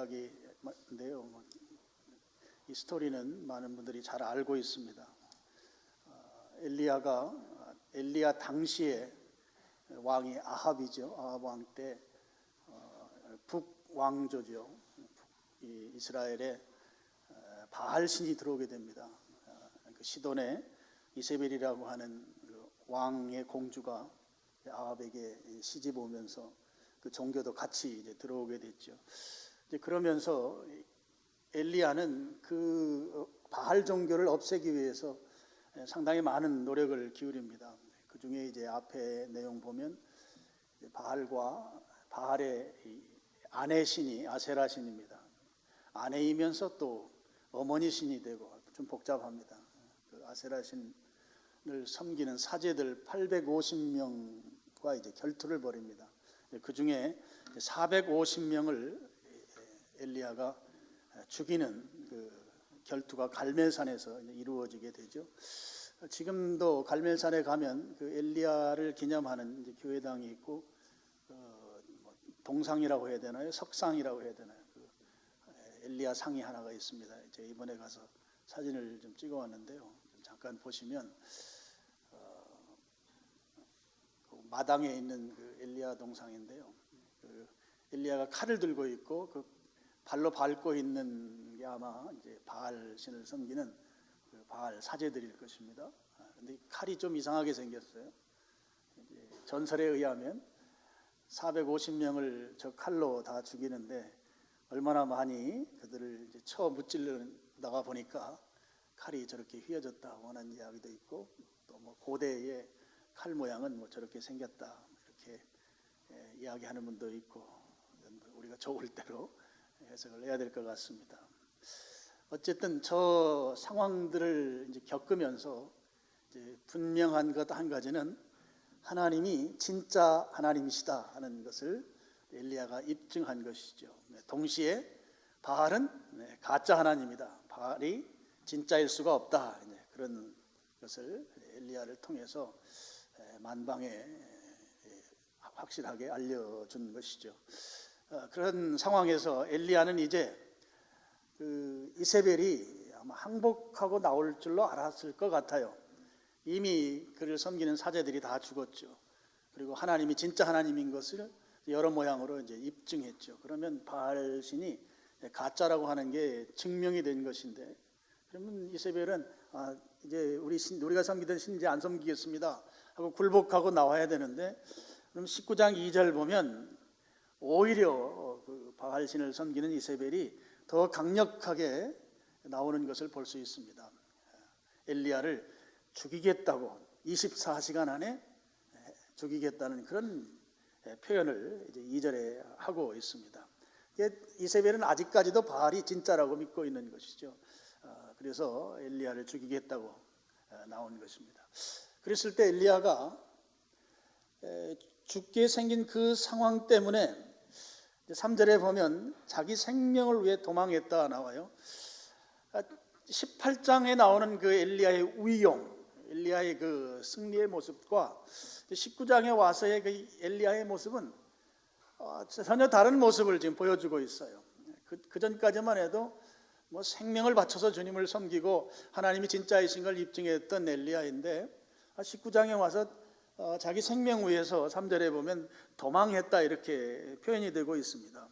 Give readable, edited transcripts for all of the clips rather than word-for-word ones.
이야기인데요. 이 스토리는 많은 분들이 잘 알고 있습니다. 엘리야 당시에 왕이 아합이죠. 아합 왕 때 북왕조죠. 이스라엘에 바알 신이 들어오게 됩니다. 그 시돈의 이세벨이라고 하는 그 왕의 공주가 아합에게 시집 오면서 그 종교도 같이 이제 들어오게 됐죠. 이제 그러면서 엘리야는 그 바알 종교를 없애기 위해서 상당히 많은 노력을 기울입니다. 그 중에 이제 앞에 내용 보면 바알의 아내 신이 아세라 신입니다. 아내이면서 또 어머니 신이 되고 좀 복잡합니다. 그 아세라 신을 섬기는 사제들 850명과 이제 결투를 벌입니다. 그 중에 450명을 엘리야가 죽이는 그 결투가 갈멜산에서 이루어지게 되죠. 지금도 갈멜산에 가면 그 엘리야를 기념하는 이제 교회당이 있고 동상이라고 해야 되나요? 석상이라고 해야 되나요? 그 엘리야 상이 하나가 있습니다. 이제 이번에 가서 사진을 좀 찍어왔는데요. 잠깐 보시면 그 마당에 있는 그 엘리야 동상인데요. 그 엘리야가 칼을 들고 있고 그 발로 밟고 있는 게 아마 이제 바알 신을 섬기는 그 바알 사제들일 것입니다. 그런데 칼이 좀 이상하게 생겼어요. 이제 전설에 의하면 450명을 저 칼로 다 죽이는데 얼마나 많이 그들을 이제 쳐 무찔러다가 보니까 칼이 저렇게 휘어졌다고 하는 이야기도 있고 또 뭐 고대의 칼 모양은 뭐 저렇게 생겼다 이렇게 이야기하는 분도 있고 우리가 좋을 대로 해석을 해야 될 것 같습니다. 어쨌든 저 상황들을 이제 겪으면서 이제 분명한 것 한 가지는 하나님이 진짜 하나님이시다 하는 것을 엘리야가 입증한 것이죠. 동시에 바알은 가짜 하나님이다. 바알이 진짜일 수가 없다. 그런 것을 엘리야를 통해서 만방에 확실하게 알려준 것이죠. 그런 상황에서 엘리야는 이제 그 이세벨이 아마 항복하고 나올 줄로 알았을 것 같아요. 이미 그를 섬기는 사제들이 다 죽었죠. 그리고 하나님이 진짜 하나님인 것을 여러 모양으로 이제 입증했죠. 그러면 바알 신이 가짜라고 하는 게 증명이 된 것인데, 그러면 이세벨은 이제 우리가 섬기던 신 이제 안 섬기겠습니다 하고 굴복하고 나와야 되는데, 그럼 19장 2절 보면 오히려 그 바알 신을 섬기는 이세벨이 더 강력하게 나오는 것을 볼 수 있습니다. 엘리야를 죽이겠다고 24시간 안에 죽이겠다는 그런 표현을 이제 2절에 하고 있습니다. 이세벨은 아직까지도 바알이 진짜라고 믿고 있는 것이죠. 그래서 엘리야를 죽이겠다고 나온 것입니다. 그랬을 때 엘리야가 죽게 생긴 그 상황 때문에 3절에 보면 자기 생명을 위해 도망했다 나와요. 18장에 나오는 그 엘리야의 위용, 엘리야의 그 승리의 모습과 19장에 와서의 그 엘리야의 모습은 전혀 다른 모습을 지금 보여주고 있어요. 그 전까지만 해도 뭐 생명을 바쳐서 주님을 섬기고 하나님이 진짜이신 걸 입증했던 엘리야인데 19장에 와서 자기 생명 위해서 3절에 보면 도망했다 이렇게 표현이 되고 있습니다.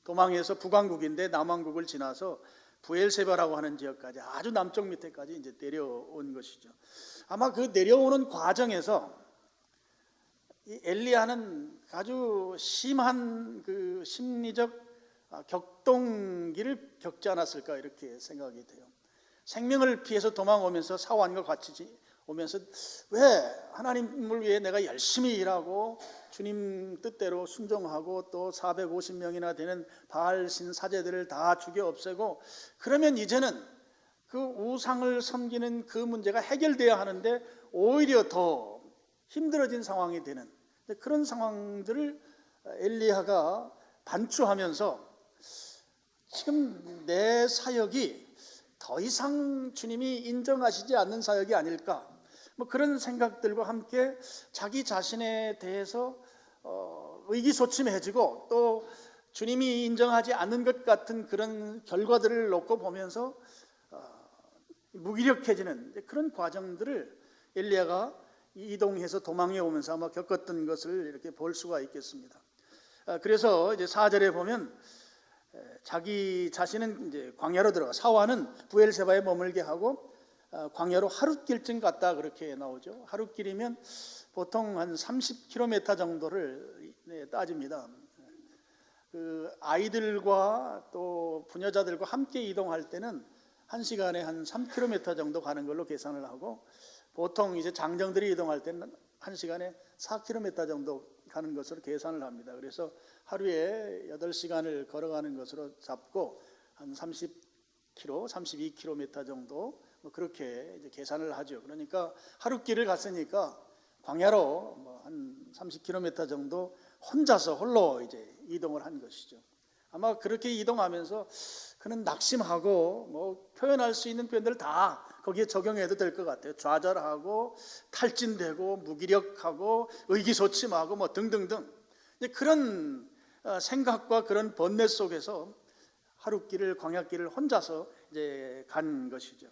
도망해서 북왕국인데 남왕국을 지나서 부엘세바라고 하는 지역까지 아주 남쪽 밑에까지 이제 내려온 것이죠. 아마 그 내려오는 과정에서 이 엘리야는 아주 심한 그 심리적 격동기를 겪지 않았을까 이렇게 생각이 돼요. 생명을 피해서 도망오면서 사환과 같이 오면서 왜 하나님을 위해 내가 열심히 일하고 주님 뜻대로 순종하고 또 450명이나 되는 바알 신 사제들을 다 죽여 없애고 그러면 이제는 그 우상을 섬기는 그 문제가 해결돼야 하는데 오히려 더 힘들어진 상황이 되는 그런 상황들을 엘리야가 반추하면서 지금 내 사역이 더 이상 주님이 인정하시지 않는 사역이 아닐까 뭐 그런 생각들과 함께 자기 자신에 대해서 의기소침해지고 또 주님이 인정하지 않는 것 같은 그런 결과들을 놓고 보면서 무기력해지는 그런 과정들을 엘리야가 이동해서 도망해 오면서 아마 겪었던 것을 이렇게 볼 수가 있겠습니다. 그래서 이제 4절에 보면 자기 자신은 이제 광야로 들어가, 사화는 부엘세바에 머물게 하고 광야로 하룻길쯤 갔다 그렇게 나오죠. 하룻길이면 보통 한 30km 정도를 따집니다. 그 아이들과 또 부녀자들과 함께 이동할 때는 1시간에 한 3km 정도 가는 걸로 계산을 하고, 보통 이제 장정들이 이동할 때는 1시간에 4km 정도 가는 것으로 계산을 합니다. 그래서 하루에 8시간을 걸어가는 것으로 잡고 한 30km, 32km 정도 그렇게 이제 계산을 하죠. 그러니까 하룻길을 갔으니까 광야로 한 30km 정도 혼자서 홀로 이제 이동을 한 것이죠. 아마 그렇게 이동하면서 그는 낙심하고 표현할 수 있는 표현들 다 거기에 적용해도 될 것 같아요. 좌절하고 탈진되고 무기력하고 의기소침하고 등등등 그런 생각과 그런 번뇌 속에서 하룻길을, 광야길을 혼자서 이제 간 것이죠.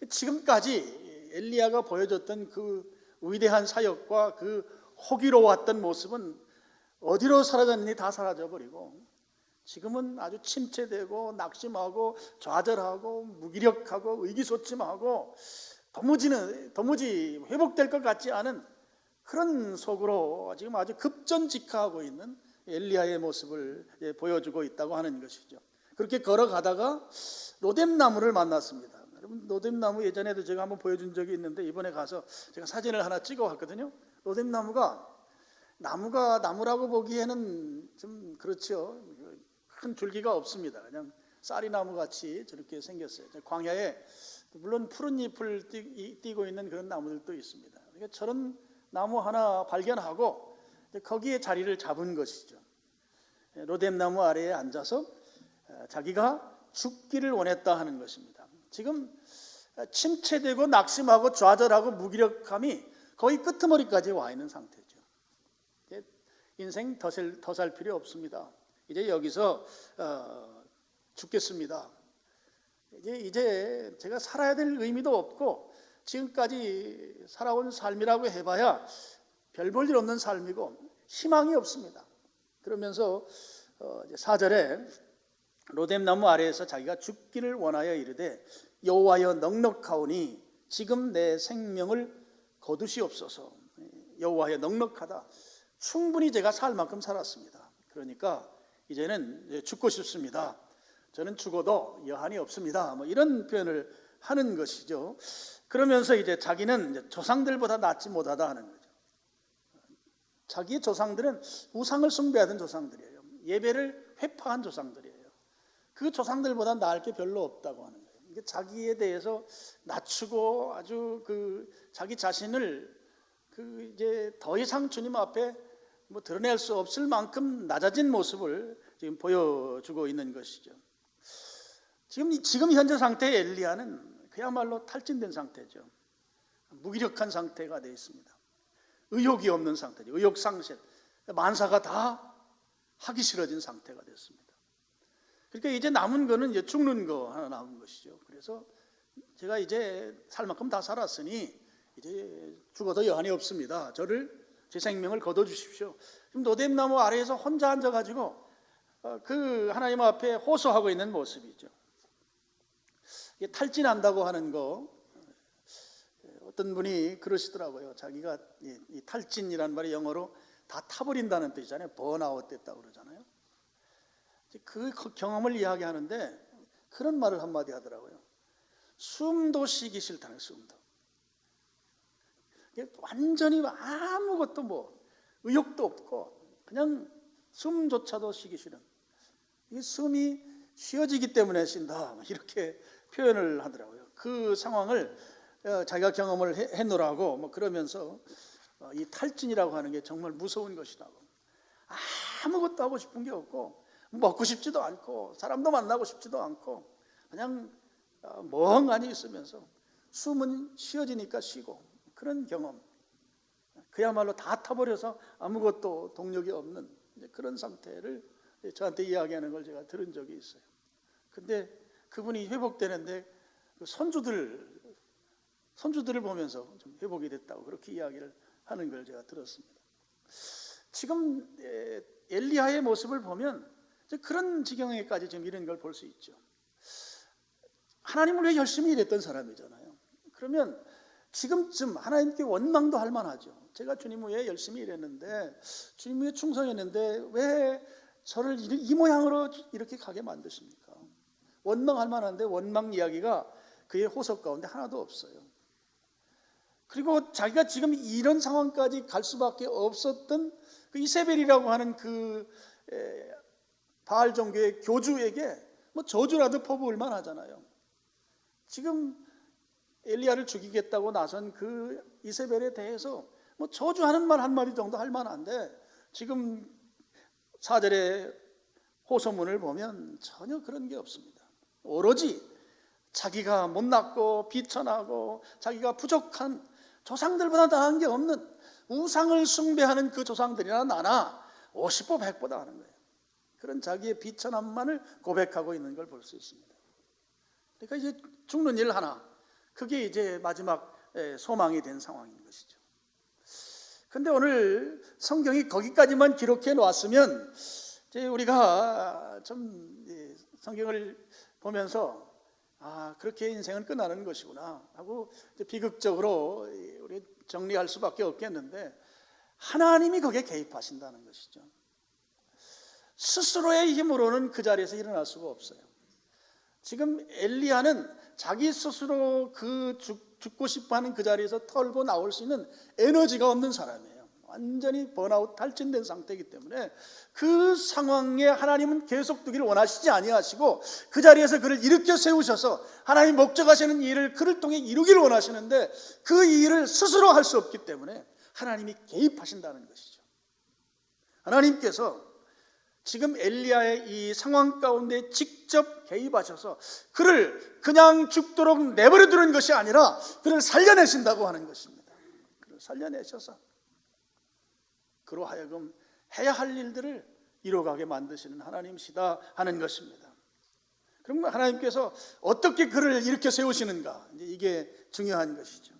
지금까지 엘리야가 보여줬던 그 위대한 사역과 그 호기로웠던 모습은 어디로 사라졌니? 다 사라져버리고 지금은 아주 침체되고 낙심하고 좌절하고 무기력하고 의기소침하고 도무지 회복될 것 같지 않은 그런 속으로 지금 아주 급전직하하고 있는 엘리야의 모습을 보여주고 있다고 하는 것이죠. 그렇게 걸어가다가 로뎀나무를 만났습니다. 여러분, 로뎀나무 예전에도 제가 한번 보여준 적이 있는데 이번에 가서 제가 사진을 하나 찍어 왔거든요. 로뎀나무가 나무라고 보기에는 좀 그렇죠. 큰 줄기가 없습니다. 그냥 쌀이나무 같이 저렇게 생겼어요. 광야에 물론 푸른 잎을 띠고 있는 그런 나무들도 있습니다. 그러니까 저런 나무 하나 발견하고 거기에 자리를 잡은 것이죠. 로뎀나무 아래에 앉아서 자기가 죽기를 원했다 하는 것입니다. 지금 침체되고 낙심하고 좌절하고 무기력함이 거의 끄트머리까지 와 있는 상태죠. 인생 더 살 필요 없습니다. 이제 여기서 죽겠습니다. 이제 제가 살아야 될 의미도 없고 지금까지 살아온 삶이라고 해봐야 별 볼 일 없는 삶이고 희망이 없습니다. 그러면서 4절에 로뎀나무 아래에서 자기가 죽기를 원하여 이르되 여호와여 넉넉하오니 지금 내 생명을 거두시옵소서. 여호와여 넉넉하다. 충분히 제가 살 만큼 살았습니다. 그러니까 이제는 죽고 싶습니다. 저는 죽어도 여한이 없습니다. 이런 표현을 하는 것이죠. 그러면서 이제 자기는 조상들보다 낫지 못하다 하는 거죠. 자기의 조상들은 우상을 숭배하던 조상들이에요. 예배를 회파한 조상들이에요. 그 조상들보다 나을 게 별로 없다고 하는 거예요. 이게 자기에 대해서 낮추고 아주 자기 자신을 이제 더 이상 주님 앞에 드러낼 수 없을 만큼 낮아진 모습을 지금 보여주고 있는 것이죠. 지금 현재 상태의 엘리야는 그야말로 탈진된 상태죠. 무기력한 상태가 되어 있습니다. 의욕이 없는 상태죠. 의욕상실. 만사가 다 하기 싫어진 상태가 됐습니다. 그러니까 이제 남은 거는 이제 죽는 거 하나 남은 것이죠. 그래서 제가 이제 살 만큼 다 살았으니 이제 죽어도 여한이 없습니다. 제 생명을 거둬주십시오. 지금 로뎀나무 아래에서 혼자 앉아가지고 그 하나님 앞에 호소하고 있는 모습이죠. 이게 탈진한다고 하는 거, 어떤 분이 그러시더라고요. 자기가 이 탈진이라는 말이 영어로 다 타버린다는 뜻이잖아요. 번아웃 됐다고 그러잖아요. 그 경험을 이야기하는데 그런 말을 한마디 하더라고요. 숨도 쉬기 싫다는, 숨도. 완전히 아무것도 의욕도 없고 그냥 숨조차도 쉬기 싫은, 이 숨이 쉬어지기 때문에 쉰다, 이렇게 표현을 하더라고요. 그 상황을 자기가 경험을 해놓으라고 그러면서 이 탈진이라고 하는 게 정말 무서운 것이라고, 아무것도 하고 싶은 게 없고 먹고 싶지도 않고 사람도 만나고 싶지도 않고 그냥 멍하니 있으면서 숨은 쉬어지니까 쉬고, 그런 경험, 그야말로 다 타버려서 아무것도 동력이 없는 그런 상태를 저한테 이야기하는 걸 제가 들은 적이 있어요. 근데 그분이 회복되는데 그 손주들을 보면서 좀 회복이 됐다고 그렇게 이야기를 하는 걸 제가 들었습니다. 지금 엘리야의 모습을 보면 그런 지경에까지 지금 이런 걸 볼 수 있죠. 하나님을 위해 열심히 일했던 사람이잖아요. 그러면 지금쯤 하나님께 원망도 할 만하죠. 제가 주님 위해 열심히 일했는데, 주님 위해 충성했는데 왜 저를 이 모양으로 이렇게 가게 만드십니까? 원망할 만한데 원망 이야기가 그의 호석 가운데 하나도 없어요. 그리고 자기가 지금 이런 상황까지 갈 수밖에 없었던 그 이세벨이라고 하는 그 바알 종교의 교주에게 뭐 저주라도 퍼부을 만하잖아요. 지금 엘리야를 죽이겠다고 나선 그 이세벨에 대해서 뭐 저주하는 말 한마디 정도 할 만한데, 지금 4절의 호소문을 보면 전혀 그런 게 없습니다. 오로지 자기가 못났고 비천하고 자기가 부족한, 조상들보다 나은 게 없는 우상을 숭배하는 그 조상들이나 나나 50보 100보다 하는 거예요. 그런 자기의 비천함만을 고백하고 있는 걸 볼 수 있습니다. 그러니까 이제 죽는 일 하나, 그게 이제 마지막 소망이 된 상황인 것이죠. 근데 오늘 성경이 거기까지만 기록해 놓았으면 이제 우리가 좀 성경을 보면서 그렇게 인생은 끝나는 것이구나 하고 비극적으로 우리 정리할 수밖에 없겠는데, 하나님이 거기에 개입하신다는 것이죠. 스스로의 힘으로는 그 자리에서 일어날 수가 없어요. 지금 엘리야는 자기 스스로 그 죽고 싶어하는 그 자리에서 털고 나올 수 있는 에너지가 없는 사람이에요. 완전히 번아웃 탈진된 상태이기 때문에 그 상황에 하나님은 계속 두기를 원하시지 아니하시고 그 자리에서 그를 일으켜 세우셔서 하나님 목적하시는 일을 그를 통해 이루기를 원하시는데, 그 일을 스스로 할 수 없기 때문에 하나님이 개입하신다는 것이죠. 하나님께서 지금 엘리야의 이 상황 가운데 직접 개입하셔서 그를 그냥 죽도록 내버려 두는 것이 아니라 그를 살려내신다고 하는 것입니다. 그를 살려내셔서 그로 하여금 해야 할 일들을 이뤄가게 만드시는 하나님이시다 하는 것입니다. 그럼 하나님께서 어떻게 그를 일으켜 세우시는가, 이게 중요한 것이죠.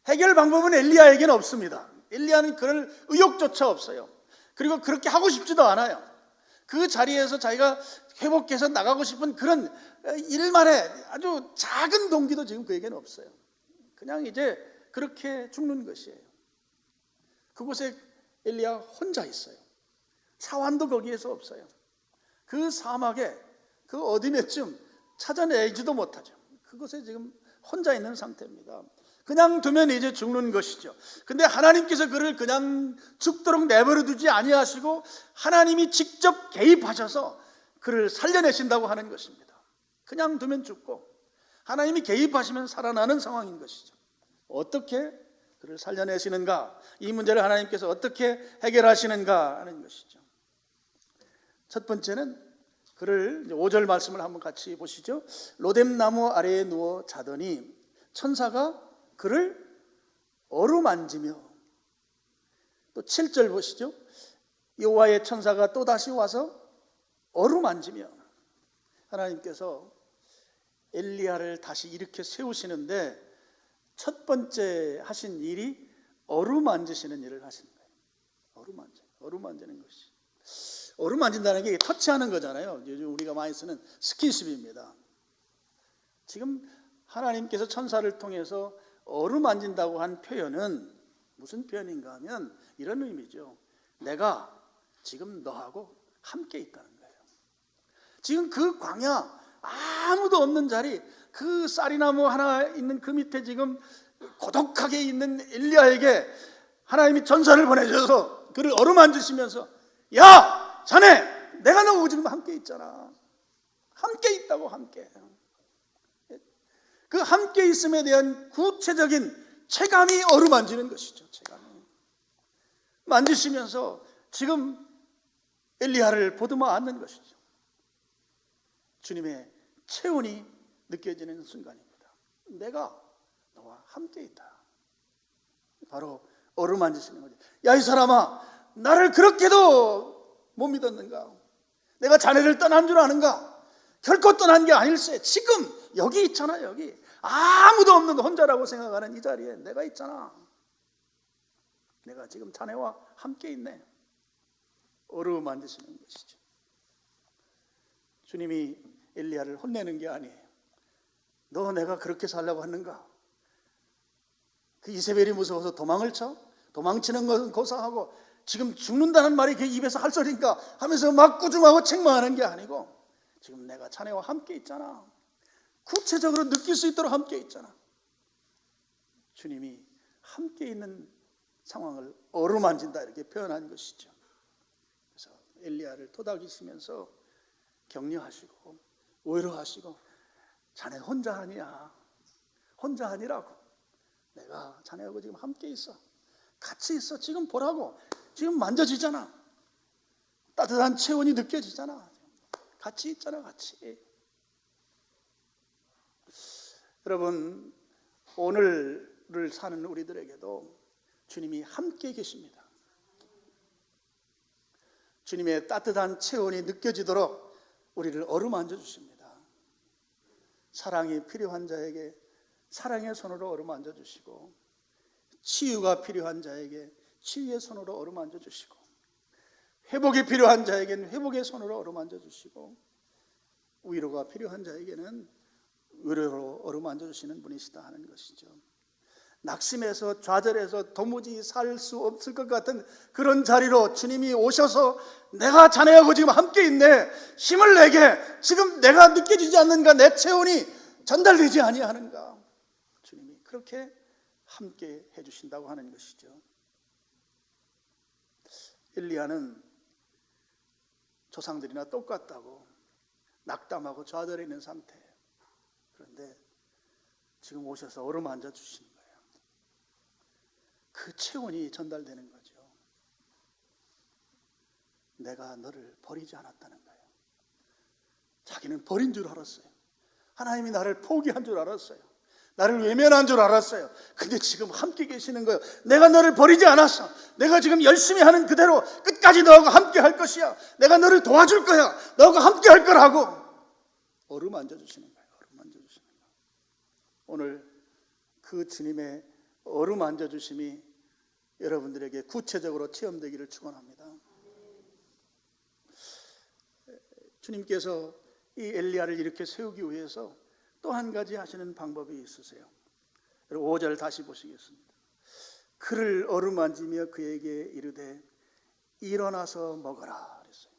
해결 방법은 엘리야에게는 없습니다. 엘리야는 그럴 의욕조차 없어요. 그리고 그렇게 하고 싶지도 않아요. 그 자리에서 자기가 회복해서 나가고 싶은 그런 일만의 아주 작은 동기도 지금 그에게는 없어요. 그냥 이제 그렇게 죽는 것이에요. 그곳에 엘리야 혼자 있어요. 사환도 거기에서 없어요. 그 사막에 그 어디쯤 찾아내지도 못하죠. 그곳에 지금 혼자 있는 상태입니다. 그냥 두면 이제 죽는 것이죠. 근데 하나님께서 그를 그냥 죽도록 내버려 두지 아니하시고 하나님이 직접 개입하셔서 그를 살려내신다고 하는 것입니다. 그냥 두면 죽고 하나님이 개입하시면 살아나는 상황인 것이죠. 어떻게 그를 살려내시는가, 이 문제를 하나님께서 어떻게 해결하시는가 하는 것이죠. 첫 번째는 그를 5절 말씀을 한번 같이 보시죠. 로뎀나무 아래에 누워 자더니 천사가 그를 어루만지며, 또 7절 보시죠. 여호와의 천사가 또다시 와서 어루만지며, 하나님께서 엘리야를 다시 일으켜 세우시는데 첫 번째 하신 일이 어루만지시는 일을 하시는 거예요. 어루만지는 것이. 어루만진다는 게 터치하는 거잖아요. 요즘 우리가 많이 쓰는 스킨십입니다. 지금 하나님께서 천사를 통해서 어루만진다고 한 표현은 무슨 표현인가 하면 이런 의미죠. 내가 지금 너하고 함께 있다는 거예요. 지금 그 광야, 아무도 없는 자리, 그 쌀이나무 하나 있는 그 밑에 지금 고독하게 있는 엘리야에게 하나님이 천사를 보내셔서 그를 어루만지시면서, 야 자네, 내가 너하고 지금 함께 있잖아. 함께 있다고. 함께. 그 함께 있음에 대한 구체적인 체감이 어루만지는 것이죠. 체감이 만지시면서 지금 엘리야를 보듬어 안는 것이죠. 주님의 체온이 느껴지는 순간입니다. 내가 너와 함께 있다. 바로 어루만지시는 거죠. 야, 이 사람아, 나를 그렇게도 못 믿었는가? 내가 자네를 떠난 줄 아는가? 결코 떠난 게 아닐세. 지금 여기 있잖아. 여기 아무도 없는 혼자라고 생각하는 이 자리에 내가 있잖아. 내가 지금 자네와 함께 있네. 어루만지시는 것이죠. 주님이 엘리야를 혼내는 게 아니에요. 너 내가 그렇게 살려고 하는가? 그 이세벨이 무서워서 도망을 쳐? 도망치는 것은 고사하고 지금 죽는다는 말이 그 입에서 할 소리니까 하면서 막 꾸중하고 책망하는 게 아니고 지금 내가 자네와 함께 있잖아. 구체적으로 느낄 수 있도록 함께 있잖아. 주님이 함께 있는 상황을 어루만진다 이렇게 표현한 것이죠. 그래서 엘리야를 토닥이시면서 격려하시고 위로하시고 자네 혼자 아니야. 혼자 아니라고. 내가 자네하고 지금 함께 있어. 같이 있어. 지금 보라고. 지금 만져지잖아. 따뜻한 체온이 느껴지잖아. 같이 있잖아. 같이. 여러분, 오늘을 사는 우리들에게도 주님이 함께 계십니다. 주님의 따뜻한 체온이 느껴지도록 우리를 어루만져 주십니다. 사랑이 필요한 자에게 사랑의 손으로 어루만져 주시고, 치유가 필요한 자에게 치유의 손으로 어루만져 주시고, 회복이 필요한 자에게는 회복의 손으로 어루만져 주시고, 위로가 필요한 자에게는 위로로 어루만져 주시는 분이시다 하는 것이죠. 낙심해서 좌절해서 도무지 살 수 없을 것 같은 그런 자리로 주님이 오셔서 내가 자네하고 지금 함께 있네. 힘을 내게. 지금 내가 느껴지지 않는가? 내 체온이 전달되지 아니하는가? 주님이 그렇게 함께 해주신다고 하는 것이죠. 엘리야는 조상들이나 똑같다고 낙담하고 좌절해 있는 상태예요. 그런데 지금 오셔서 어루만져 주시는 거예요. 그 체온이 전달되는 거죠. 내가 너를 버리지 않았다는 거예요. 자기는 버린 줄 알았어요. 하나님이 나를 포기한 줄 알았어요. 나를 외면한 줄 알았어요. 근데 지금 함께 계시는 거예요. 내가 너를 버리지 않았어. 내가 지금 열심히 하는 그대로 끝까지 너하고 함께 할 것이야. 내가 너를 도와줄 거야. 너하고 함께 할 거라고 어루만져 주시는 거예요. 어루만져 주시는 거예요. 오늘 그 주님의 어루만져 주심이 여러분들에게 구체적으로 체험되기를 축원합니다. 주님께서 이 엘리야를 이렇게 세우기 위해서 또 한 가지 하시는 방법이 있으세요. 5절 다시 보시겠습니다. 그를 어루만지며 그에게 이르되 일어나서 먹어라 그랬어요.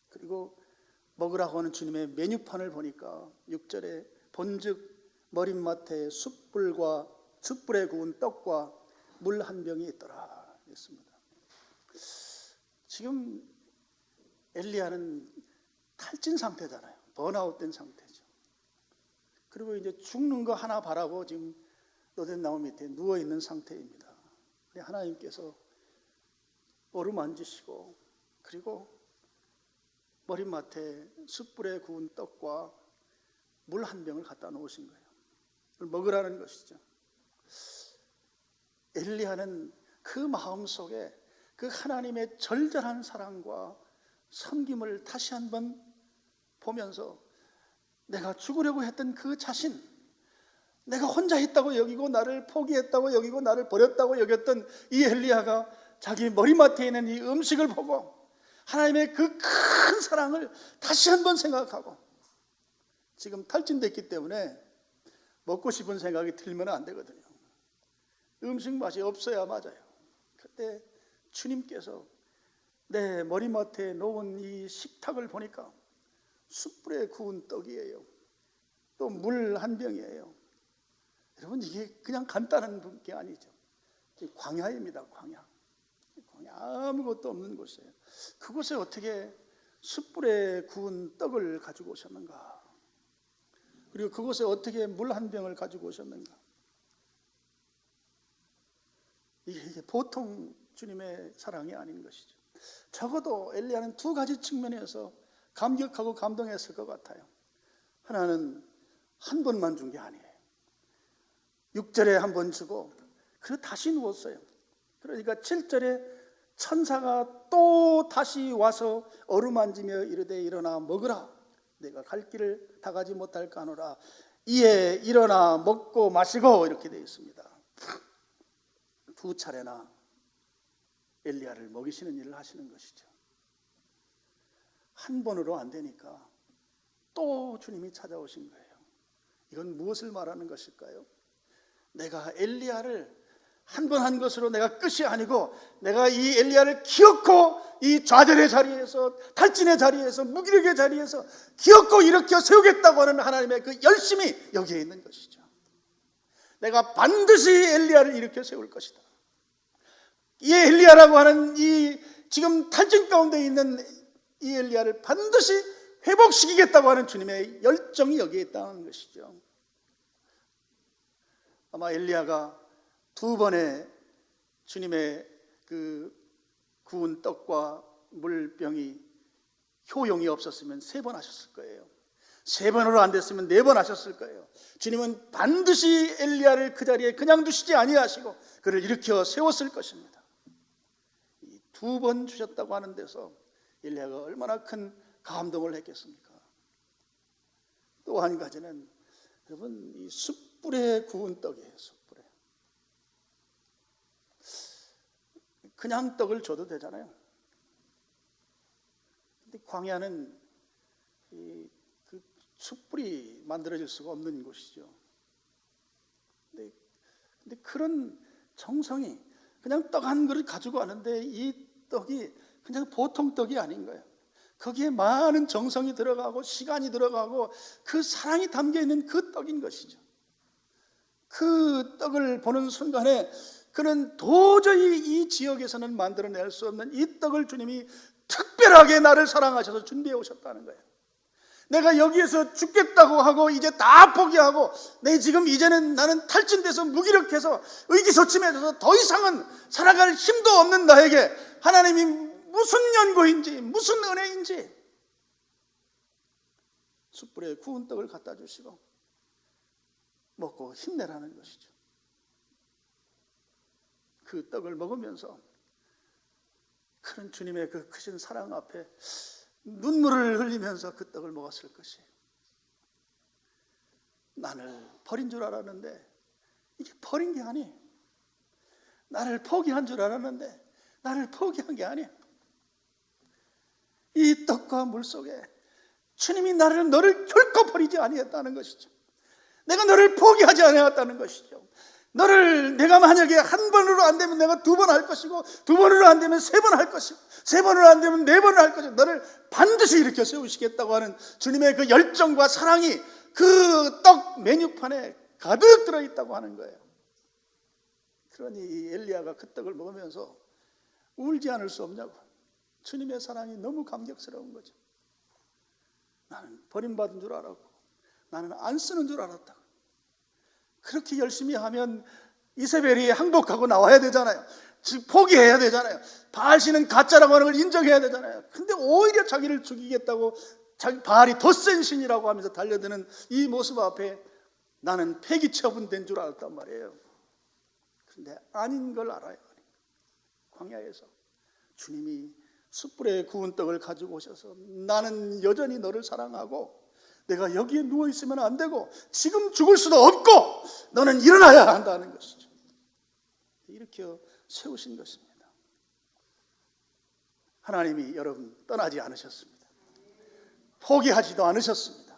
그리고 먹으라고 하는 주님의 메뉴판을 보니까 6절에 본즉 머릿맡에 숯불에 구운 떡과 물 한 병이 있더라 했습니다. 지금 엘리야는 탈진 상태잖아요. 번아웃된 상태죠. 그리고 이제 죽는 거 하나 바라고 지금 로된 나무 밑에 누워 있는 상태입니다. 하나님께서 어루만지시고 그리고 머릿맡에 숯불에 구운 떡과 물 한 병을 갖다 놓으신 거예요. 그걸 먹으라는 것이죠. 엘리야는 그 마음 속에 그 하나님의 절절한 사랑과 섬김을 다시 한번 보면서 내가 죽으려고 했던 그 자신, 내가 혼자 있다고 여기고 나를 포기했다고 여기고 나를 버렸다고 여겼던 이 엘리야가 자기 머리맡에 있는 이 음식을 보고 하나님의 그 큰 사랑을 다시 한번 생각하고, 지금 탈진됐기 때문에 먹고 싶은 생각이 들면 안 되거든요. 음식 맛이 없어야 맞아요. 그때 주님께서 내 머리맡에 놓은 이 식탁을 보니까 숯불에 구운 떡이에요. 또 물 한 병이에요. 여러분, 이게 그냥 간단한 게 아니죠. 광야입니다. 광야. 아무것도 없는 곳이에요. 그곳에 어떻게 숯불에 구운 떡을 가지고 오셨는가? 그리고 그곳에 어떻게 물 한 병을 가지고 오셨는가? 이게 보통 주님의 사랑이 아닌 것이죠. 적어도 엘리야는 두 가지 측면에서 감격하고 감동했을 것 같아요. 하나는 한 번만 준 게 아니에요. 6절에 한 번 주고 그리고 다시 누웠어요. 그러니까 7절에 천사가 또 다시 와서 어루만지며 이르되 일어나 먹으라. 내가 갈 길을 다 가지 못할까 하노라. 이에 일어나 먹고 마시고 이렇게 되어 있습니다. 두 차례나 엘리야를 먹이시는 일을 하시는 것이죠. 한 번으로 안 되니까 또 주님이 찾아오신 거예요. 이건 무엇을 말하는 것일까요? 내가 엘리야를 한 번 한 것으로 내가 끝이 아니고 내가 이 엘리야를 기어코 이 좌절의 자리에서, 탈진의 자리에서, 무기력의 자리에서 기어코 일으켜 세우겠다고 하는 하나님의 그 열심이 여기에 있는 것이죠. 내가 반드시 엘리야를 일으켜 세울 것이다. 이 엘리야라고 하는 이 지금 탈진 가운데 있는 이 엘리야를 반드시 회복시키겠다고 하는 주님의 열정이 여기에 있다는 것이죠. 아마 엘리야가 두 번의 주님의 그 구운 떡과 물병이 효용이 없었으면 세 번 하셨을 거예요. 세 번으로 안 됐으면 네 번 하셨을 거예요. 주님은 반드시 엘리야를 그 자리에 그냥 두시지 아니하시고 그를 일으켜 세웠을 것입니다. 두 번 주셨다고 하는 데서 엘리야가 얼마나 큰 감동을 했겠습니까? 또 한 가지는 여러분 이 숯불에 구운 떡이에요. 숯불에. 그냥 떡을 줘도 되잖아요. 근데 광야는 그 숯불이 만들어질 수가 없는 곳이죠. 근데 그런 정성이 그냥 떡 한 그릇 가지고 왔는데 이 떡이 그냥 보통 떡이 아닌 거예요. 거기에 많은 정성이 들어가고 시간이 들어가고 그 사랑이 담겨있는 그 떡인 것이죠. 그 떡을 보는 순간에 그는 도저히 이 지역에서는 만들어낼 수 없는 이 떡을 주님이 특별하게 나를 사랑하셔서 준비해 오셨다는 거예요. 내가 여기에서 죽겠다고 하고 이제 다 포기하고 내 지금 이제는 나는 탈진돼서 무기력해서 의기소침해져서 더 이상은 살아갈 힘도 없는 나에게 하나님이 무슨 연고인지 무슨 은혜인지 숯불에 구운 떡을 갖다 주시고 먹고 힘내라는 것이죠. 그 떡을 먹으면서 그런 주님의 그 크신 사랑 앞에 눈물을 흘리면서 그 떡을 먹었을 것이에요. 나를 버린 줄 알았는데 이게 버린 게 아니에요. 나를 포기한 줄 알았는데 나를 포기한 게 아니에요. 이 떡과 물 속에 주님이 너를 결코 버리지 아니했다는 것이죠. 내가 너를 포기하지 않았다는 것이죠. 너를 내가 만약에 한 번으로 안 되면 내가 두 번 할 것이고 두 번으로 안 되면 세 번 할 것이고 세 번으로 안 되면 네 번을 할 것이고 너를 반드시 일으켜 세우시겠다고 하는 주님의 그 열정과 사랑이 그 떡 메뉴판에 가득 들어있다고 하는 거예요. 그러니 이 엘리야가 그 떡을 먹으면서 울지 않을 수 없냐고. 주님의 사랑이 너무 감격스러운 거죠. 나는 버림받은 줄 알았고 나는 안 쓰는 줄 알았다. 그렇게 열심히 하면 이세벨이 항복하고 나와야 되잖아요. 즉 포기해야 되잖아요. 바알신은 가짜라고 하는 걸 인정해야 되잖아요. 근데 오히려 자기를 죽이겠다고 바알이 더 센 신이라고 하면서 달려드는 이 모습 앞에 나는 폐기 처분된 줄 알았단 말이에요. 그런데 아닌 걸 알아요. 광야에서 주님이 숯불에 구운 떡을 가지고 오셔서 나는 여전히 너를 사랑하고 내가 여기에 누워있으면 안 되고 지금 죽을 수도 없고 너는 일어나야 한다는 것이죠. 이렇게 세우신 것입니다. 하나님이 여러분 떠나지 않으셨습니다. 포기하지도 않으셨습니다.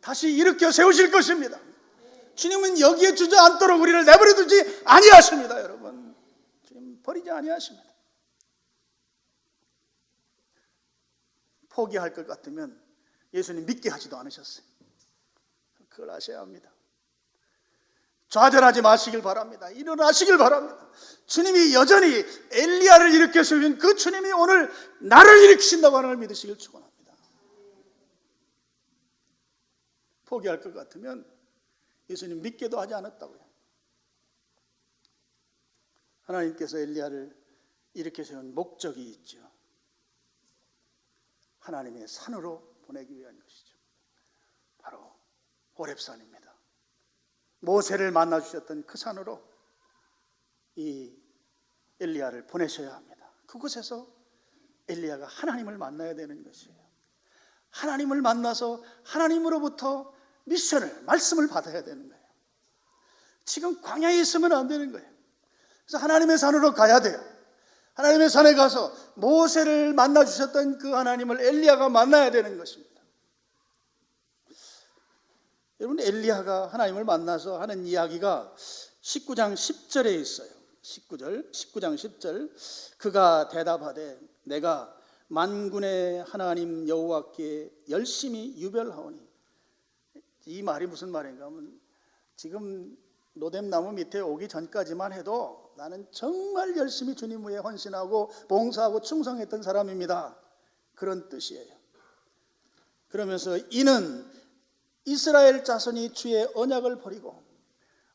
다시 일으켜 세우실 것입니다. 주님은 여기에 주저앉도록 우리를 내버려 두지 아니하십니다. 여러분 주님 버리지 아니하십니다. 포기할 것 같으면 예수님 믿게 하지도 않으셨어요. 그걸 아셔야 합니다. 좌절하지 마시길 바랍니다. 일어나시길 바랍니다. 주님이 여전히 엘리야를 일으켜 세우신 그 주님이 오늘 나를 일으키신다고 하는 걸 믿으시길 축원합니다. 포기할 것 같으면 예수님 믿게도 하지 않았다고요. 하나님께서 엘리야를 일으켜 세운 목적이 있죠. 하나님의 산으로 보내기 위한 것이죠. 바로 호렙산입니다. 모세를 만나 주셨던 그 산으로 이 엘리야를 보내셔야 합니다. 그곳에서 엘리야가 하나님을 만나야 되는 것이에요. 하나님을 만나서 하나님으로부터 미션을, 말씀을 받아야 되는 거예요. 지금 광야에 있으면 안 되는 거예요. 그래서 하나님의 산으로 가야 돼요. 하나님의 산에 가서 모세를 만나 주셨던 그 하나님을 엘리야가 만나야 되는 것입니다. 여러분, 엘리야가 하나님을 만나서 하는 이야기가 19장 10절에 있어요. 19장 10절. 그가 대답하되 내가 만군의 하나님 여호와께 열심히 유별하오니. 이 말이 무슨 말인가 하면, 지금 노뎀나무 밑에 오기 전까지만 해도 나는 정말 열심히 주님 위해 헌신하고 봉사하고 충성했던 사람입니다, 그런 뜻이에요. 그러면서 이는 이스라엘 자손이 주의 언약을 버리고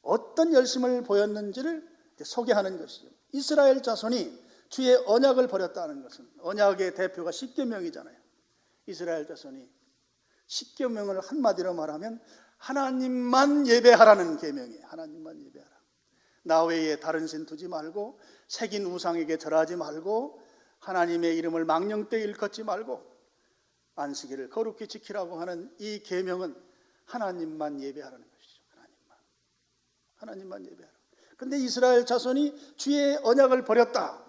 어떤 열심을 보였는지를 소개하는 것이죠. 이스라엘 자손이 주의 언약을 버렸다는 것은, 언약의 대표가 십계명이잖아요. 이스라엘 자손이 십계명을 한마디로 말하면 하나님만 예배하라는 계명이에요. 하나님만 예배하라. 나 외에 다른 신 두지 말고, 새긴 우상에게 절하지 말고, 하나님의 이름을 망령되이 일컫지 말고, 안식일을 거룩히 지키라고 하는 이 계명은 하나님만 예배하라는 것이죠. 하나님만 예배하라. 그런데 이스라엘 자손이 주의 언약을 버렸다.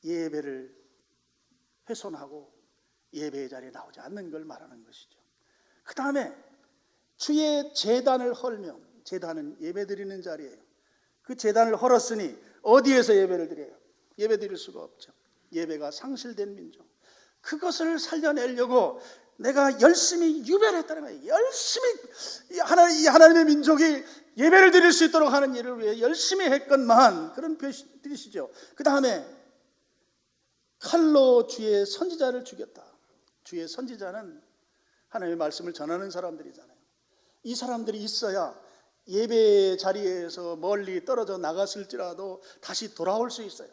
예배를 훼손하고 예배의 자리에 나오지 않는 걸 말하는 것이죠. 그 다음에 주의 제단을 헐며, 제단은 예배 드리는 자리예요. 그 제단을 헐었으니 어디에서 예배를 드려요? 예배 드릴 수가 없죠. 예배가 상실된 민족, 그것을 살려내려고 내가 열심히 유별했다는 거예요. 열심히 하나님의 민족이 예배를 드릴 수 있도록 하는 일을 위해 열심히 했건만, 그런 뜻이죠. 그 다음에 칼로 주의 선지자를 죽였다. 주의 선지자는 하나님의 말씀을 전하는 사람들이잖아요. 이 사람들이 있어야 예배 자리에서 멀리 떨어져 나갔을지라도 다시 돌아올 수 있어요.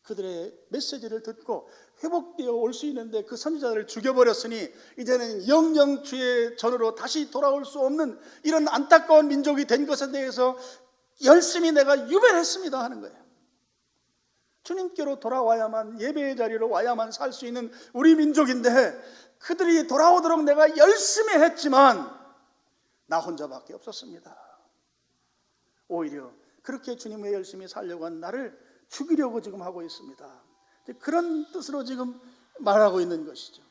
그들의 메시지를 듣고 회복되어 올 수 있는데 그 선지자들을 죽여버렸으니 이제는 영영 주의 전으로 다시 돌아올 수 없는 이런 안타까운 민족이 된 것에 대해서 열심히 내가 유별했습니다 하는 거예요. 주님께로 돌아와야만, 예배의 자리로 와야만 살 수 있는 우리 민족인데, 그들이 돌아오도록 내가 열심히 했지만 나 혼자밖에 없었습니다. 오히려 그렇게 주님 외에 열심히 살려고 한 나를 죽이려고 지금 하고 있습니다. 그런 뜻으로 지금 말하고 있는 것이죠.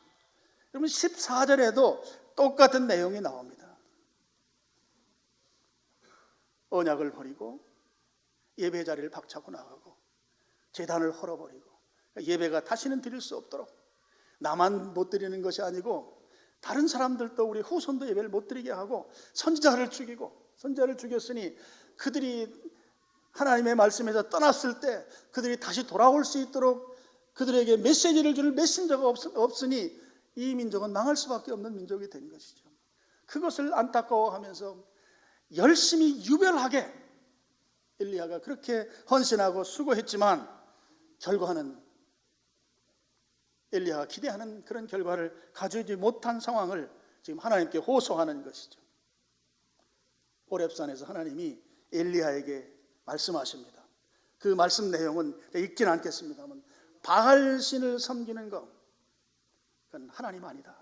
여러분, 14절에도 똑같은 내용이 나옵니다. 언약을 버리고 예배 자리를 박차고 나가고 제단을 헐어버리고, 예배가 다시는 드릴 수 없도록, 나만 못 드리는 것이 아니고 다른 사람들도, 우리 후손도 예배를 못 드리게 하고 선지자를 죽이고, 선지자를 죽였으니 그들이 하나님의 말씀에서 떠났을 때 그들이 다시 돌아올 수 있도록 그들에게 메시지를 줄 메신저가 없으니 이 민족은 망할 수밖에 없는 민족이 된 것이죠. 그것을 안타까워하면서 열심히 유별하게 엘리야가 그렇게 헌신하고 수고했지만 결과는 엘리야가 기대하는 그런 결과를 가져오지 못한 상황을 지금 하나님께 호소하는 것이죠. 호렙산에서 하나님이 엘리야에게 말씀하십니다. 그 말씀 내용은 읽지는 않겠습니다만, 바알신을 섬기는 것, 그건 하나님 아니다.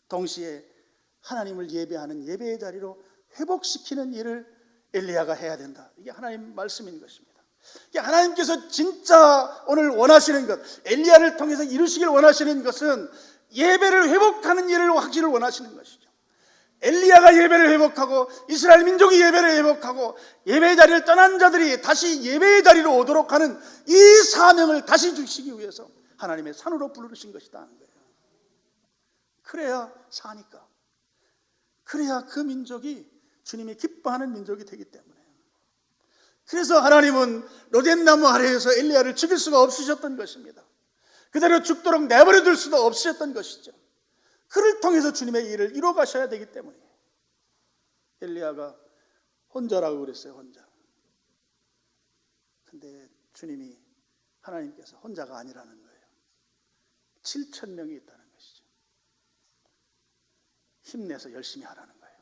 동시에 하나님을 예배하는 예배의 자리로 회복시키는 일을 엘리야가 해야 된다. 이게 하나님 말씀인 것입니다. 이게 하나님께서 진짜 오늘 원하시는 것, 엘리야를 통해서 이루시길 원하시는 것은 예배를 회복하는 일을 하기를 원하시는 것이죠. 엘리야가 예배를 회복하고 이스라엘 민족이 예배를 회복하고 예배의 자리를 떠난 자들이 다시 예배의 자리로 오도록 하는 이 사명을 다시 주시기 위해서 하나님의 산으로 부르신 것이다 하는 거예요. 그래야 사니까, 그래야 그 민족이 주님이 기뻐하는 민족이 되기 때문에. 그래서 하나님은 로뎀나무 아래에서 엘리야를 죽일 수가 없으셨던 것입니다. 그대로 죽도록 내버려 둘 수도 없으셨던 것이죠. 그를 통해서 주님의 일을 이루어 가셔야 되기 때문에 엘리야가 혼자라고 그랬어요. 혼자. 근데 주님이, 하나님께서 혼자가 아니라는 거예요. 7,000명이 있다는 것이죠. 힘내서 열심히 하라는 거예요.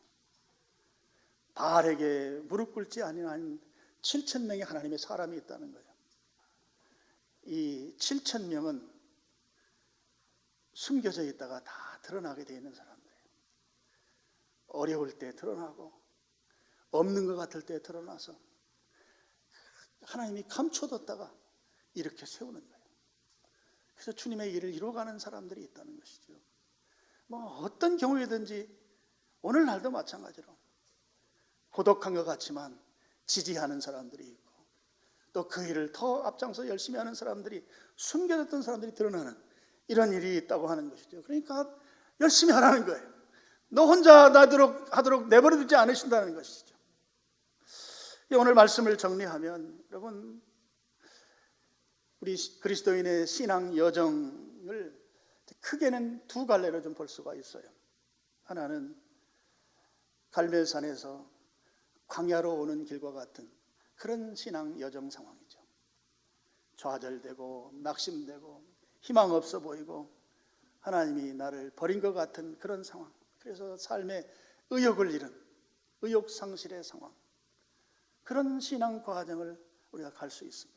바알에게 무릎 꿇지 아니한 7,000명의 하나님의 사람이 있다는 거예요. 이 7천 명은 숨겨져 있다가 다 드러나게 되어 있는 사람들이에요. 어려울 때 드러나고 없는 것 같을 때 드러나서 하나님이 감춰뒀다가 이렇게 세우는 거예요. 그래서 주님의 일을 이루어가는 사람들이 있다는 것이죠. 뭐 어떤 경우에든지 오늘날도 마찬가지로 고독한 것 같지만 지지하는 사람들이 있고 또 그 일을 더 앞장서 열심히 하는 사람들이, 숨겨졌던 사람들이 드러나는 이런 일이 있다고 하는 것이죠. 그러니까 열심히 하라는 거예요. 너 혼자 하도록 내버려두지 않으신다는 것이죠. 오늘 말씀을 정리하면 여러분, 우리 그리스도인의 신앙 여정을 크게는 두 갈래로 좀 볼 수가 있어요. 하나는 갈멜산에서 광야로 오는 길과 같은 그런 신앙 여정 상황이죠. 좌절되고 낙심되고 희망 없어 보이고 하나님이 나를 버린 것 같은 그런 상황, 그래서 삶의 의욕을 잃은 의욕 상실의 상황, 그런 신앙 과정을 우리가 갈 수 있습니다.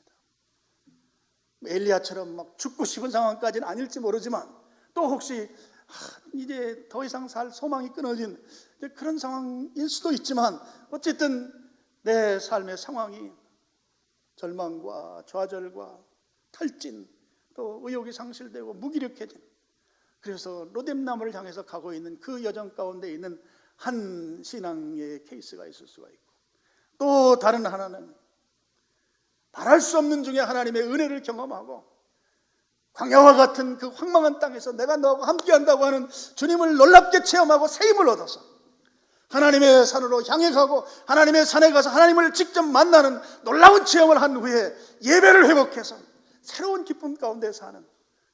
엘리야처럼 막 죽고 싶은 상황까지는 아닐지 모르지만 또 혹시 이제 더 이상 살 소망이 끊어진 그런 상황일 수도 있지만 어쨌든 내 삶의 상황이 절망과 좌절과 탈진, 또 의욕이 상실되고 무기력해진, 그래서 로뎀나무를 향해서 가고 있는 그 여정 가운데 있는 한 신앙의 케이스가 있을 수가 있고, 또 다른 하나는 말할 수 없는 중에 하나님의 은혜를 경험하고 광야와 같은 그 황망한 땅에서 내가 너와 함께한다고 하는 주님을 놀랍게 체험하고 새 힘을 얻어서 하나님의 산으로 향해 가고 하나님의 산에 가서 하나님을 직접 만나는 놀라운 체험을 한 후에 예배를 회복해서 새로운 기쁨 가운데 사는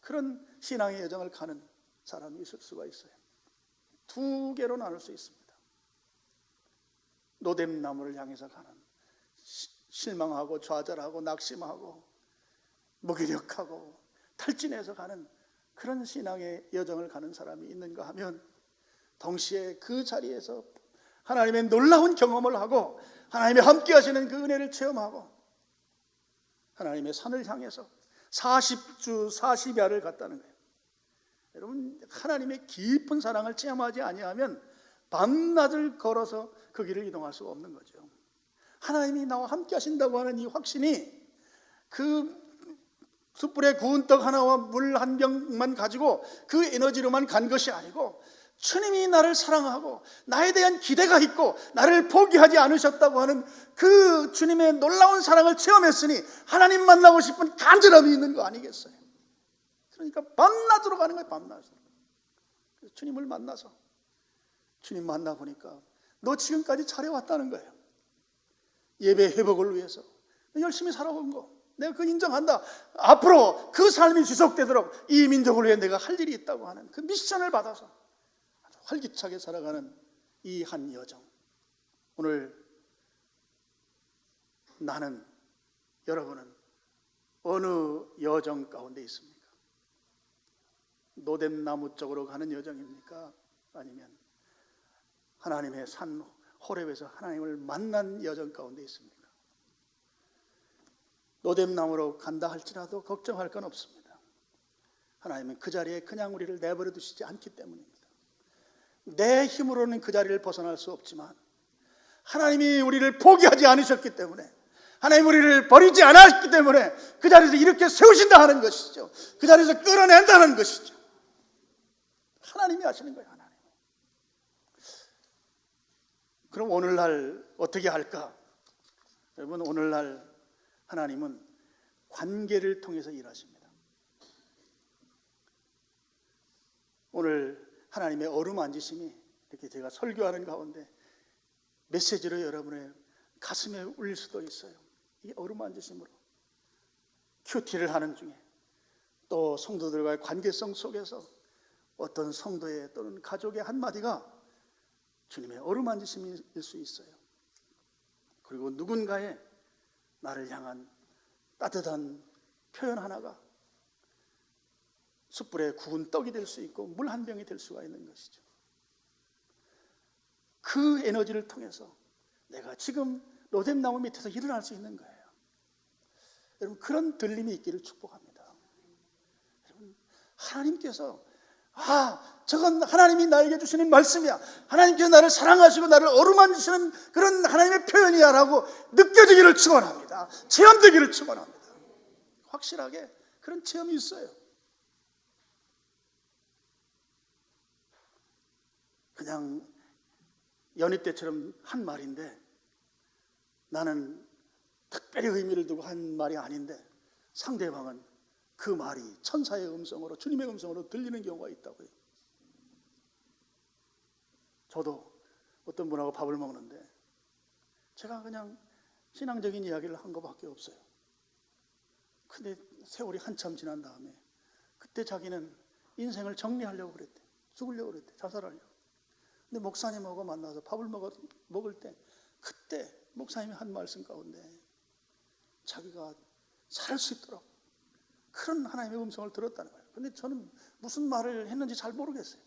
그런 신앙의 여정을 가는 사람이 있을 수가 있어요. 두 개로 나눌 수 있습니다. 로뎀나무를 향해서 가는, 실망하고 좌절하고 낙심하고 무기력하고 탈진해서 가는 그런 신앙의 여정을 가는 사람이 있는가 하면, 동시에 그 자리에서 하나님의 놀라운 경험을 하고 하나님의 함께 하시는 그 은혜를 체험하고 하나님의 산을 향해서 40주 40야를 갔다는 거예요. 여러분, 하나님의 깊은 사랑을 체험하지 아니하면 밤낮을 걸어서 그 길을 이동할 수가 없는 거죠. 하나님이 나와 함께 하신다고 하는 이 확신이 그 숯불에 구운 떡 하나와 물 한 병만 가지고 그 에너지로만 간 것이 아니고, 주님이 나를 사랑하고 나에 대한 기대가 있고 나를 포기하지 않으셨다고 하는 그 주님의 놀라운 사랑을 체험했으니 하나님 만나고 싶은 간절함이 있는 거 아니겠어요? 그러니까 밤낮으로 가는 거예요. 밤낮으로. 그래서 주님을 만나서, 주님 만나보니까 너 지금까지 잘해왔다는 거예요. 예배 회복을 위해서 열심히 살아온 거 내가 그 인정한다. 앞으로 그 삶이 지속되도록 이 민족을 위해 내가 할 일이 있다고 하는 그 미션을 받아서 아주 활기차게 살아가는 이 한 여정. 오늘 나는, 여러분은 어느 여정 가운데 있습니까? 노뎀나무 쪽으로 가는 여정입니까? 아니면 하나님의 산 호렙에서 하나님을 만난 여정 가운데 있습니까? 노뎀나무로 간다 할지라도 걱정할 건 없습니다. 하나님은 그 자리에 그냥 우리를 내버려 두시지 않기 때문입니다. 내 힘으로는 그 자리를 벗어날 수 없지만 하나님이 우리를 포기하지 않으셨기 때문에, 하나님 우리를 버리지 않았기 때문에 그 자리에서 이렇게 세우신다 하는 것이죠. 그 자리에서 끌어낸다는 것이죠. 하나님이 하시는 거예요. 하나님. 그럼 오늘날 어떻게 할까? 여러분, 오늘날 하나님은 관계를 통해서 일하십니다. 오늘 하나님의 어루만지심이 이렇게 제가 설교하는 가운데 메시지로 여러분의 가슴에 울릴 수도 있어요. 이 어루만지심으로 큐티를 하는 중에, 또 성도들과의 관계성 속에서 어떤 성도의 또는 가족의 한마디가 주님의 어루만지심일 수 있어요. 그리고 누군가의 나를 향한 따뜻한 표현 하나가 숯불에 구운 떡이 될 수 있고 물 한 병이 될 수가 있는 것이죠. 그 에너지를 통해서 내가 지금 로뎀나무 밑에서 일어날 수 있는 거예요. 여러분 그런 들림이 있기를 축복합니다. 여러분 하나님께서 저건 하나님이 나에게 주시는 말씀이야, 하나님께서 나를 사랑하시고 나를 어루만지시는 그런 하나님의 표현이야 라고 느껴지기를 축원합니다. 체험되기를 축원합니다. 확실하게 그런 체험이 있어요. 그냥 연희 때처럼 한 말인데 나는 특별히 의미를 두고 한 말이 아닌데 상대방은 그 말이 천사의 음성으로, 주님의 음성으로 들리는 경우가 있다고요. 저도 어떤 분하고 밥을 먹는데 제가 그냥 신앙적인 이야기를 한 것밖에 없어요. 근데 세월이 한참 지난 다음에 그때 자기는 인생을 정리하려고 그랬대. 죽으려고 그랬대. 자살하려고. 근데 목사님하고 만나서 밥을 먹을 때 그때 목사님이 한 말씀 가운데 자기가 살 수 있도록 그런 하나님의 음성을 들었다는 거예요. 근데 저는 무슨 말을 했는지 잘 모르겠어요.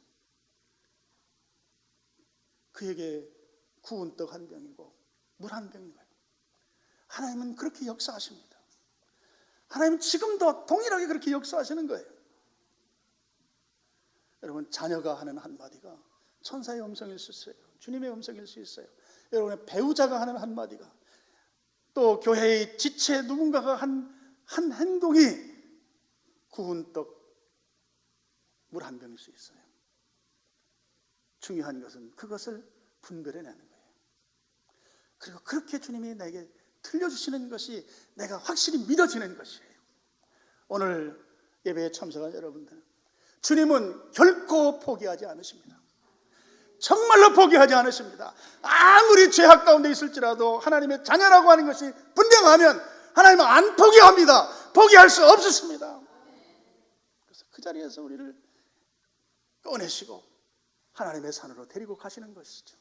그에게 구운 떡 한 병이고 물 한 병인 거예요. 하나님은 그렇게 역사하십니다. 하나님은 지금도 동일하게 그렇게 역사하시는 거예요. 여러분 자녀가 하는 한마디가 천사의 음성일 수 있어요. 주님의 음성일 수 있어요. 여러분의 배우자가 하는 한마디가, 또 교회의 지체 누군가가 한 행동이 구운 떡 물 한 병일 수 있어요. 중요한 것은 그것을 분별해내는 거예요. 그리고 그렇게 주님이 내게 들려주시는 것이 내가 확실히 믿어지는 것이에요. 오늘 예배에 참석한 여러분들, 주님은 결코 포기하지 않으십니다. 정말로 포기하지 않으십니다. 아무리 죄악 가운데 있을지라도 하나님의 자녀라고 하는 것이 분명하면 하나님은 안 포기합니다. 포기할 수 없으십니다. 그래서 그 자리에서 우리를 꺼내시고 하나님의 산으로 데리고 가시는 것이죠.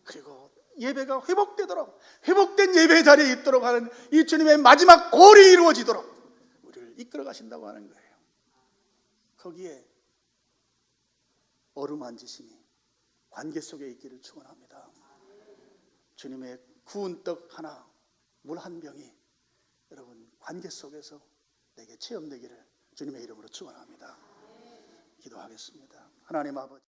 그리고 예배가 회복되도록, 회복된 예배 자리에 있도록 하는 이 주님의 마지막 골이 이루어지도록 우리를 이끌어 가신다고 하는 거예요. 거기에 어루만지심이 관계 속에 있기를 축원합니다. 주님의 구운 떡 하나, 물 한 병이 여러분 관계 속에서 내게 체험되기를 주님의 이름으로 축원합니다. 기도하겠습니다. 하나님 아버지,